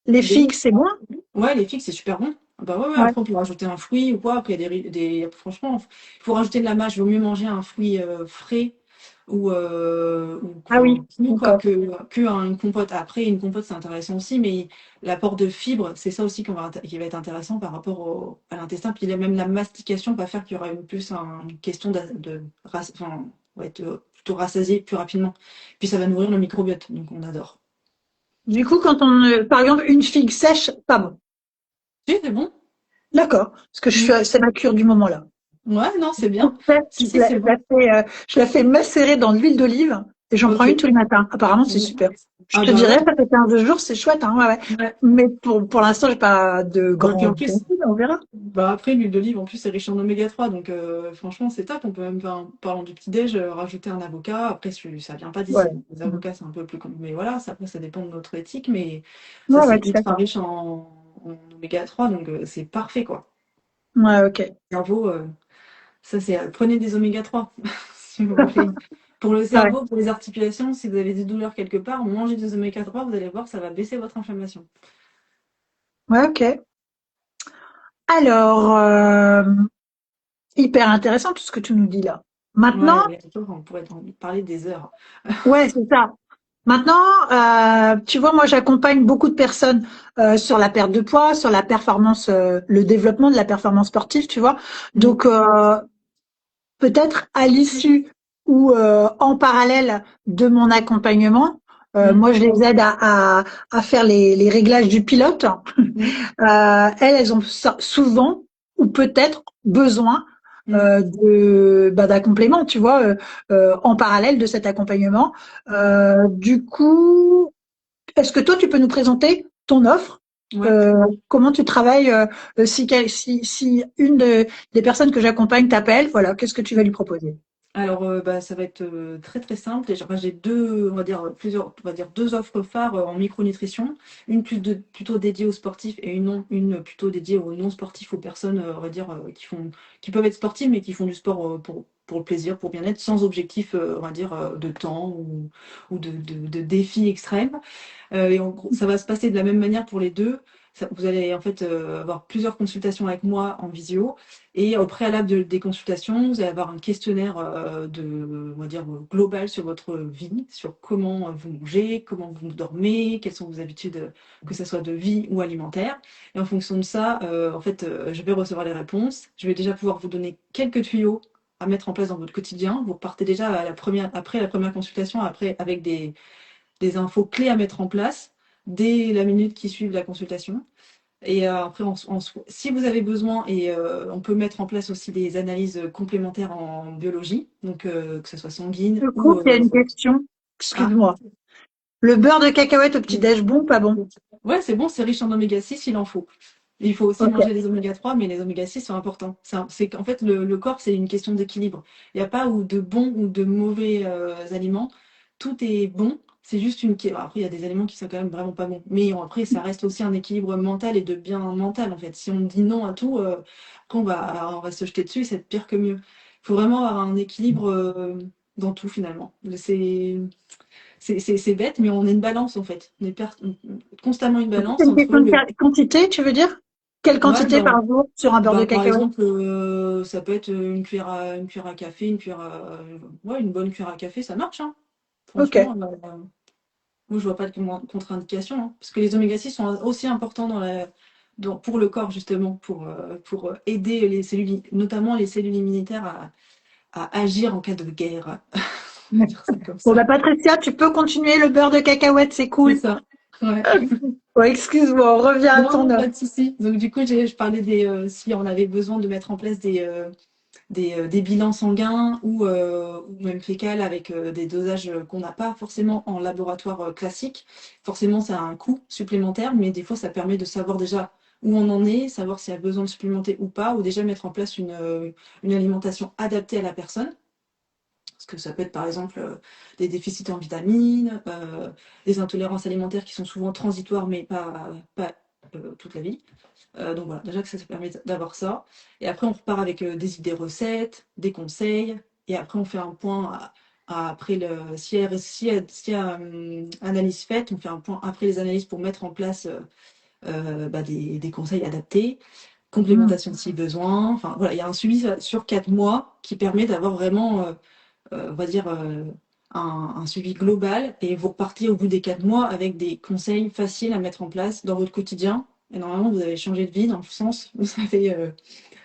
Les des... figues, c'est bon? Ouais, les figues, c'est super bon. Bah ouais, ouais, Ouais. après, on peut rajouter un fruit ou quoi. Après, il y a franchement, il faut rajouter de la mâche. Il vaut mieux manger un fruit frais ou Ah oui, cru, quoi, d'accord. que une compote. Après, une compote, c'est intéressant aussi, mais l'apport de fibres, c'est ça aussi qui va être intéressant par rapport à l'intestin. Puis, il y a même la mastication va faire qu'il y aura une question enfin, on va être plutôt rassasié plus rapidement. Puis, ça va nourrir le microbiote, donc on adore. Du coup, par exemple, une figue sèche, pas bon. Si, c'est bon. D'accord. Parce que c'est ma cure du moment là. Ouais, non, c'est bien. Si, Je si, la, c'est je la bon. fais, je la fais macérer dans de l'huile d'olive et j'en prends Ok. une tous les matins. Apparemment, c'est Mhm. super. Je Ah te bah dirais, ouais. ça fait 15 jours, c'est chouette, hein, ouais, ouais. Ouais. Mais pour l'instant, j'ai pas de Ouais, puis en grande plus, consigne, on verra. bah après, l'huile d'olive, en plus, c'est riche en oméga 3, donc franchement, c'est top. On peut même, en parlant du petit-déj, rajouter un avocat. Après, ça vient pas Ouais. d'ici. Les avocats, c'est un peu plus... Mais voilà, après, ça dépend de notre éthique, mais ça, Ouais, c'est ouais, tout à ultra fait. riche en oméga 3, donc c'est parfait, quoi. Ouais, ok. Cerveau, ça, c'est... prenez des oméga 3, si vous voulez. Pour le Ouais. cerveau, pour les articulations, si vous avez des douleurs quelque part, mangez des oméga 3, vous allez voir, ça va baisser votre inflammation. Ouais, ok. Alors, hyper intéressant tout ce que tu nous dis là. Maintenant, Ouais, mais on pourrait en parler des heures. ouais, c'est ça. Maintenant, tu vois, moi, j'accompagne beaucoup de personnes sur la perte de poids, sur la performance, le développement de la performance sportive, tu vois. Mm. Donc, peut-être à l'issue ou en parallèle de mon accompagnement, Mm. moi, je les aide à faire les réglages du pilote. Mm. Elles ont souvent ou peut-être besoin Mm. d'un complément, tu vois, en parallèle de cet accompagnement. Du coup, est-ce que toi, tu peux nous présenter ton offre? Ouais. Comment tu travailles si une des personnes que j'accompagne t'appelle, voilà, qu'est-ce que tu vas lui proposer? Alors, bah, ça va être très très simple. Déjà, enfin, j'ai deux, on va dire on va dire deux offres phares en micronutrition. Une plutôt dédiée aux sportifs et une plutôt dédiée aux non sportifs, aux personnes, on va dire, qui peuvent être sportives mais qui font du sport pour le plaisir, pour bien-être, sans objectif, on va dire, de temps ou de défis extrêmes. Et en gros, ça va se passer de la même manière pour les deux. Vous allez en fait avoir plusieurs consultations avec moi en visio. Et au préalable des consultations, vous allez avoir un questionnaire on va dire, global sur votre vie, sur comment vous mangez, comment vous dormez, quelles sont vos habitudes, que ce soit de vie ou alimentaire. Et en fonction de ça, en fait, je vais recevoir les réponses. Je vais déjà pouvoir vous donner quelques tuyaux à mettre en place dans votre quotidien. Vous repartez déjà après la première consultation, après avec des infos clés à mettre en place dès la minute qui suit la consultation. Et après, si vous avez besoin, et on peut mettre en place aussi des analyses complémentaires en biologie, donc que ce soit sanguine Je ou... coupe, il y a une question. ah, Excuse-moi. Le beurre de cacahuète au petit-déj, bon, pas bon? ouais, c'est bon, c'est riche en oméga 6, il en faut. Il faut aussi Ok. manger des oméga 3, mais les oméga 6 sont importants. C'est qu'en fait, le corps, c'est une question d'équilibre. Il n'y a pas ou de bons ou de mauvais aliments. Tout est bon. C'est juste Après, il y a des aliments qui sont quand même vraiment pas bons. Mais après, ça reste aussi un équilibre mental et de bien mental, en fait. Si on dit non à tout, après, on va se jeter dessus, c'est pire que mieux. Il faut vraiment avoir un équilibre dans tout, finalement. C'est bête, mais on a une balance, en fait. Constamment une C'est balance une entre question de le... quantité, tu veux dire? Quelle Ouais, quantité par jour sur un beurre de par cacahuète? exemple, ça peut être une cuillère à café, ouais, une bonne cuillère à café, ça marche, hein. Ok. Franchement, moi, je vois pas de contre-indication, hein. Parce que les oméga 6 sont aussi importants pour le corps, justement, pour aider les cellules, notamment les cellules immunitaires à agir en cas de guerre. On va dire ça comme Bon, ça. bah, Patricia, tu peux continuer le beurre de cacahuète, c'est C'est cool. ça. Ouais. Ouais, excuse-moi, on revient à Non, ton non, offre. pas de souci. Donc, du coup, je parlais si on avait besoin de mettre en place des bilans sanguins ou même fécales avec des dosages qu'on n'a pas forcément en laboratoire classique. Forcément, ça a un coût supplémentaire, mais des fois, ça permet de savoir déjà où on en est, savoir s'il y a besoin de supplémenter ou pas, ou déjà mettre en place une alimentation adaptée à la personne. Parce que ça peut être par exemple des déficits en vitamines, des intolérances alimentaires qui sont souvent transitoires mais pas toute la vie. Donc voilà, déjà que ça permet d'avoir ça. Et après, on repart avec des idées recettes, des conseils. Et après, on fait un point après s'il y a analyse faite, on fait un point après les analyses pour mettre en place des conseils adaptés, Mm. complémentation si besoin. Enfin voilà, il y a un suivi sur 4 mois qui permet d'avoir vraiment on va dire, un suivi global et vous repartez au bout des 4 mois avec des conseils faciles à mettre en place dans votre quotidien. Et normalement, vous avez changé de vie dans le sens, vous savez,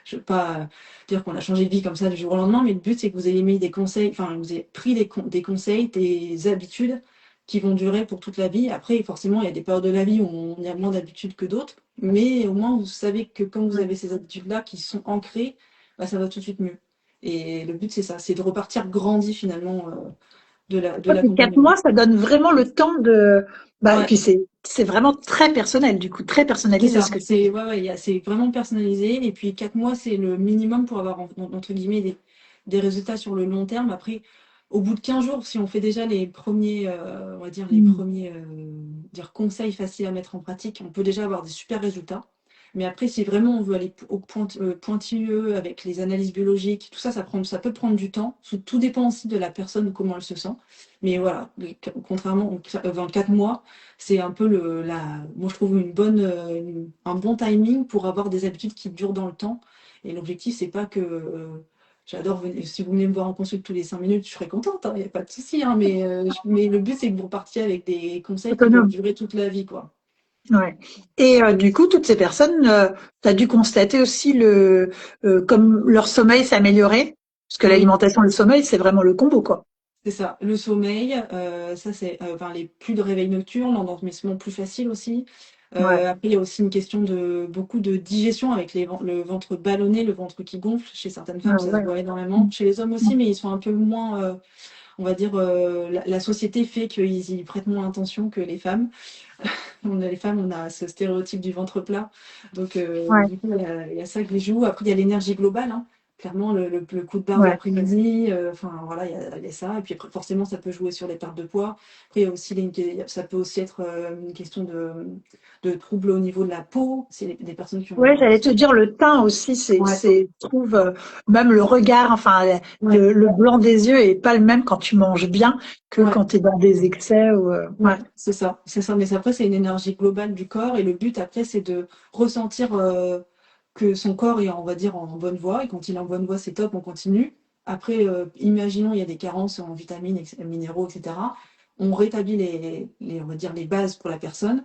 je ne veux pas dire qu'on a changé de vie comme ça du jour au lendemain, mais le but, c'est que vous ayez mis des conseils, enfin, vous avez pris des conseils, des habitudes qui vont durer pour toute la vie. Après, forcément, il y a des périodes de la vie où on y a moins d'habitudes que d'autres, mais au moins, vous savez que quand vous avez ces habitudes-là qui sont ancrées, bah, ça va tout de suite mieux. Et le but, c'est ça, c'est de repartir grandi finalement de Ouais, puis 4 l'accompagnement. mois, ça donne vraiment le temps de. Bah, et Ouais, puis c'est vraiment très personnel, du coup, très c'est personnalisé ce ça. que. C'est ouais, ouais, c'est vraiment personnalisé. Et puis 4 mois, c'est le minimum pour avoir entre guillemets des résultats sur le long terme. Après, au bout de 15 jours, si on fait déjà les premiers, on va dire les Mm. premiers dire conseils faciles à mettre en pratique, on peut déjà avoir des super résultats. Mais après, si vraiment on veut aller pointilleux avec les analyses biologiques, tout ça, ça peut prendre du temps. Tout dépend aussi de la personne, comment elle se sent. Mais voilà, contrairement aux 24 mois, c'est un peu moi je trouve un bon timing pour avoir des habitudes qui durent dans le temps. Et l'objectif, c'est pas que j'adore venir, si vous venez me voir en consulte tous les 5 minutes, je serai contente, il n'y a pas de souci, hein, mais le but, c'est que vous repartiez avec des conseils qui doivent Autonome. durer toute la vie, quoi. Ouais. Et du coup, toutes ces personnes, tu as dû constater aussi comme leur sommeil s'est amélioré, parce que Oui. l'alimentation et le sommeil, c'est vraiment le combo, quoi. C'est ça, le sommeil, ça c'est enfin, les plus de réveil nocturne, l'endormissement plus facile aussi. Ouais. Après, il y a aussi une question de beaucoup de digestion avec le ventre ballonné, le ventre qui gonfle. Chez certaines femmes, Ouais, ça se ouais. voit énormément. Mm. Chez les hommes aussi, mais ils sont un peu moins, on va dire, la société fait qu'ils y prêtent moins attention que les femmes. Les femmes, on a ce stéréotype du ventre plat. Donc, Ouais, du coup, il y a ça qui joue. Après, il y a l'énergie globale, hein. Clairement, le coup de barre de ouais. l'après-midi, enfin voilà, il y a ça. Et puis après, forcément, ça peut jouer sur les pertes de poids. Après, il y a aussi ça peut aussi être une question de troubles au niveau de la peau. C'est des personnes qui Ouais, ont. j'allais te dire le teint aussi, Ouais, je trouve même le regard, enfin ouais, le blanc des yeux est pas le même quand tu manges bien que ouais. quand tu es dans des excès ou Ouais, ouais. c'est ça, c'est ça. Mais après, c'est une énergie globale du corps et le but après, c'est de ressentir que son corps est, on va dire, en bonne voie. Et quand il est en bonne voie, c'est top, on continue. Après, imaginons il y a des carences en vitamines, minéraux, etc. On rétablit on va dire, les bases pour la personne.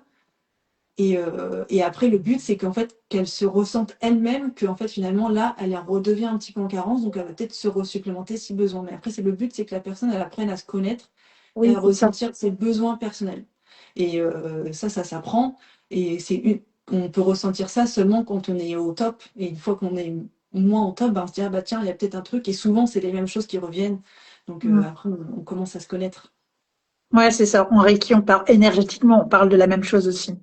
Et après, le but, c'est qu'en fait, qu'elle se ressente elle-même, que en fait, finalement, là, elle redevient un petit peu en carence, donc elle va peut-être se resupplémenter si besoin. Mais après, c'est le but, c'est que la personne, elle apprenne à se connaître et Oui, à c'est ça. ressentir ses besoins personnels. Et ça s'apprend. Et on peut ressentir ça seulement quand on est au top. Et une fois qu'on est moins au top, ben, on se dit, ah bah tiens, il y a peut-être un truc. Et souvent, c'est les mêmes choses qui reviennent. Donc Mm. après, on commence à se connaître. Ouais, c'est ça. En Reiki, on parle énergétiquement, on parle de la même chose aussi.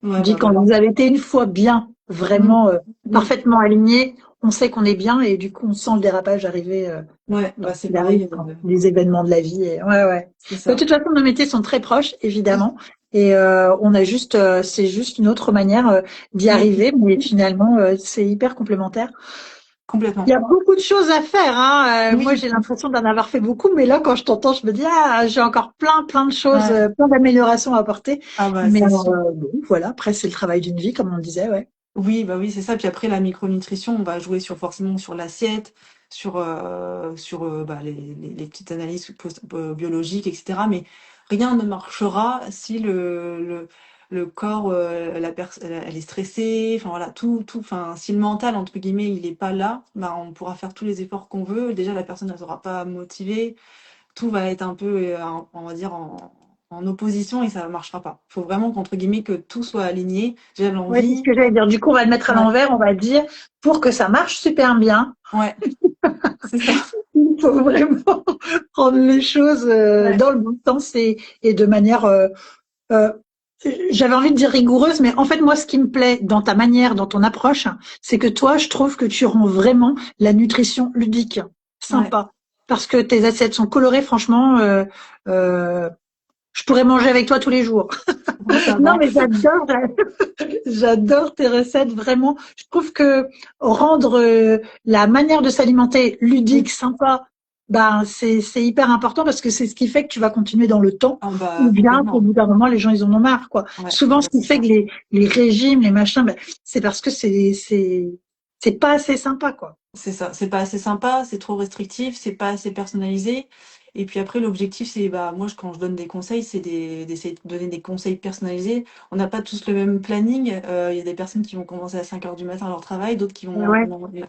On Ouais, dit bah quand voilà. vous avez été une fois bien, Mm, vraiment mm. parfaitement aligné, on sait qu'on est bien et du coup on sent le dérapage arriver Ouais, quand bah c'est il arrive, pareil. quand les événements de la vie. Ouais, ouais. C'est De ça. toute façon, nos métiers sont très proches, évidemment, et on a juste, c'est juste une autre manière d'y Mm, arriver, mais finalement c'est hyper complémentaire. Il y complètement. a beaucoup de choses à faire, hein. Moi, Oui. j'ai l'impression d'en avoir fait beaucoup, mais là, quand je t'entends, je me dis, ah, j'ai encore plein de choses, Ouais. plein d'améliorations à apporter. Ah bah Mais c'est sûr. bon, voilà, après, c'est le travail d'une vie, comme on disait, ouais. Oui, bah oui, c'est ça. Puis après, la micronutrition, on va jouer forcément sur l'assiette, sur bah, les petites analyses biologiques, etc. Mais rien ne marchera si le corps, elle est stressée, enfin voilà, enfin, si le mental, entre guillemets, il n'est pas là, bah, on pourra faire tous les efforts qu'on veut. Déjà, la personne ne sera pas motivée. Tout va être un peu, on va dire, en opposition et ça ne marchera pas. Il faut vraiment qu'entre guillemets que tout soit aligné. J'ai Ouais, c'est ce l'envie. que j'allais dire. Du coup, on va le mettre à Ouais, l'envers, on va dire, pour que ça marche super bien, ouais, c'est ça. il faut vraiment prendre les choses Ouais, dans le bon sens et de manière, euh, j'avais envie de dire rigoureuse, mais en fait, moi, ce qui me plaît dans ta manière, dans ton approche, c'est que toi, je trouve que tu rends vraiment la nutrition ludique, ouais. sympa. Parce que tes assiettes sont colorées, franchement, euh, je pourrais manger avec toi tous les jours. Ouais, ça Non, va. mais j'adore tes recettes, vraiment. Je trouve que rendre la manière de s'alimenter ludique, Oui. sympa, ben c'est hyper important parce que c'est ce qui fait que tu vas continuer dans le temps Ah ou bah bien qu'au complètement. bout d'un moment les gens ils en ont marre quoi. Ouais, Souvent ce bah, qui c'est fait ça. que les régimes, les machins, ben, c'est parce que c'est pas assez sympa quoi. C'est ça, c'est pas assez sympa, c'est trop restrictif, c'est pas assez personnalisé. Et puis après, l'objectif, c'est, bah, moi, quand je donne des conseils, c'est d'essayer de donner des conseils personnalisés. On n'a pas tous le même planning. Il y a des personnes qui vont commencer à 5 heures du matin leur travail, d'autres qui vont Ouais.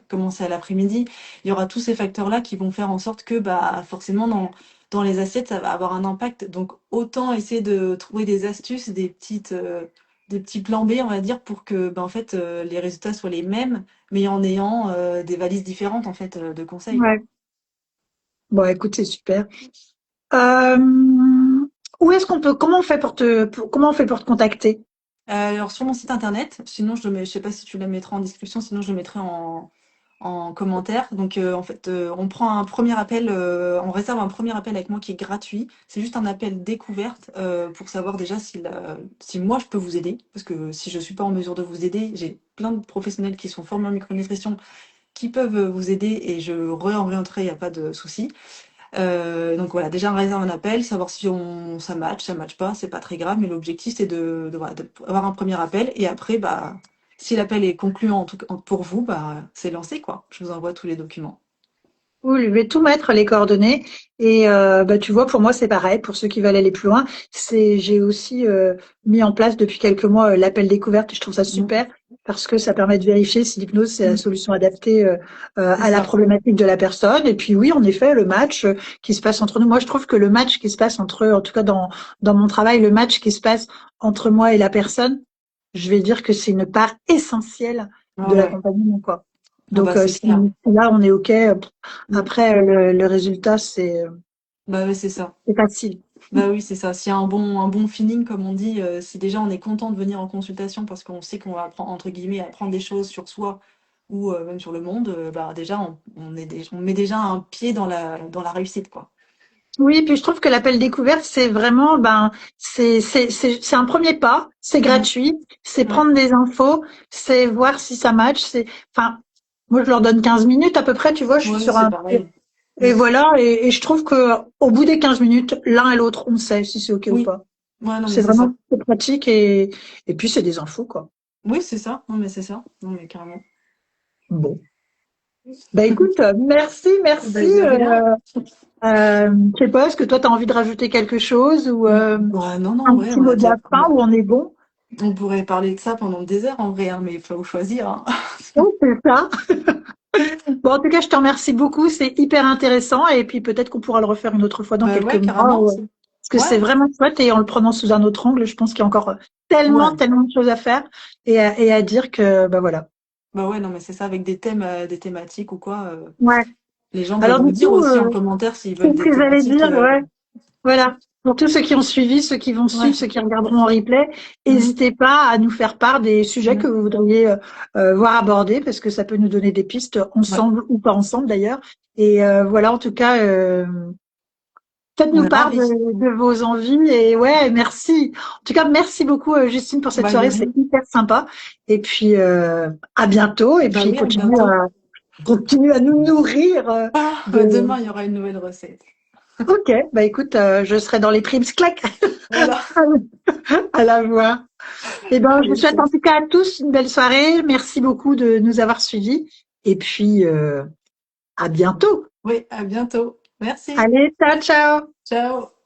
commencer à l'après-midi. Il y aura tous ces facteurs-là qui vont faire en sorte que, bah, forcément, dans les assiettes, ça va avoir un impact. Donc, autant essayer de trouver des astuces, des petits plans B, on va dire, pour que, bah, en fait, les résultats soient les mêmes mais en ayant des valises différentes en fait de conseils quoi. Ouais. Bon, écoute, c'est super. Euh, où est-ce qu'on peut, comment on fait comment on fait pour te contacter? Alors sur mon site internet, sinon je le mets, je sais pas si tu la mettras en discussion, sinon je le mettrai en commentaire. Donc en fait, on prend un premier appel, on réserve un premier appel avec moi qui est gratuit. C'est juste un appel découverte pour savoir déjà si moi je peux vous aider, parce que si je suis pas en mesure de vous aider, j'ai plein de professionnels qui sont formés en micronutrition qui peuvent vous aider et je réorienterai, il n'y a pas de souci. Donc voilà, déjà on réserve un appel, savoir si ça match pas, c'est pas très grave, mais l'objectif c'est voilà, d'avoir un premier appel et après bah si l'appel est concluant en tout cas pour vous, bah c'est lancé quoi. Je vous envoie tous les documents. Oui, je vais tout mettre les coordonnées et bah tu vois pour moi c'est pareil pour ceux qui veulent aller plus loin. J'ai aussi mis en place depuis quelques mois l'appel découverte et je trouve ça Mhm. super parce que ça permet de vérifier si l'hypnose c'est la Mhm. solution adaptée C'est à la ça. problématique de la personne. Et puis oui en effet le match qui se passe entre nous. Moi je trouve que le match qui se passe entre en tout cas dans mon travail le match qui se passe entre moi et la personne, je vais dire que c'est une part essentielle Ouais, de ouais. l'accompagnement quoi. Ah bah Donc c'est si clair. là on est ok. Mhm. Après, le résultat, Bah ouais, c'est ça. c'est facile. Bah oui, c'est ça. S'il y a un bon feeling, comme on dit, si déjà on est content de venir en consultation parce qu'on sait qu'on va apprendre, entre guillemets, apprendre des choses sur soi ou même sur le monde, bah déjà on met déjà un pied dans la réussite, quoi. Oui, puis je trouve que l'appel découverte, c'est vraiment, ben, c'est un premier pas, c'est Mhm. gratuit, c'est Ouais, prendre des infos, c'est voir si ça match, enfin, moi je leur donne 15 minutes à peu près, tu vois, je suis ouais, sur c'est un, pareil. et Mm. voilà, et je trouve que au bout des 15 minutes, l'un et l'autre, on sait si c'est ok ou Oui, pas. ouais, non, mais C'est c'est ça. vraiment c'est pratique et puis c'est des infos, quoi. Oui, c'est ça. Non, mais c'est ça. Non, mais carrément. Bon. Bah écoute, merci, Bah, merci. de rien. Je sais pas, est-ce que toi, tu as envie de rajouter quelque chose ou Bah, non, non, un ouais, petit mot de la fin où on est bon? on pourrait parler de ça pendant des heures en vrai, hein, mais il faut choisir, hein. Oui, c'est ça. Bon, en tout cas, je te remercie beaucoup. C'est hyper intéressant et puis peut-être qu'on pourra le refaire une autre fois dans Bah quelques ouais, mois. carrément. Parce que c'est Ouais, vraiment chouette et en le prenant sous un autre angle, je pense qu'il y a encore tellement, ouais. tellement de choses à faire et à dire que, bah voilà. Bah ouais, non, mais c'est ça, avec des thèmes, des thématiques ou quoi. Ouais. Les gens peuvent Alors nous du dire coup, aussi en commentaire s'ils c'est veulent ce des que j'allais thématiques. dire, ouais. Voilà. Pour tous ceux qui ont suivi, ceux qui vont Ouais. suivre, ceux qui regarderont en replay, Mhm. n'hésitez pas à nous faire part des sujets que Mhm. vous voudriez voir abordés parce que ça peut nous donner des pistes Ouais. ensemble ou pas ensemble d'ailleurs. Et voilà, en tout cas, On faites-nous est part ravis. de vos envies et ouais, merci. En tout cas, merci beaucoup Justine pour cette Bah, de soirée, c'est rien. hyper sympa. Et puis à bientôt et Bah puis oui, à bientôt. continue à nous nourrir Ah, de. bah demain, il y aura une nouvelle recette. Ok, bah écoute, je serai dans les primes clac Voilà. à la voix. Eh ben, je vous Allez, souhaite en tout cas à tous une belle soirée. Merci beaucoup de nous avoir suivis. Et puis, à bientôt. oui, à bientôt. Merci. Allez, ciao, ciao. Ciao.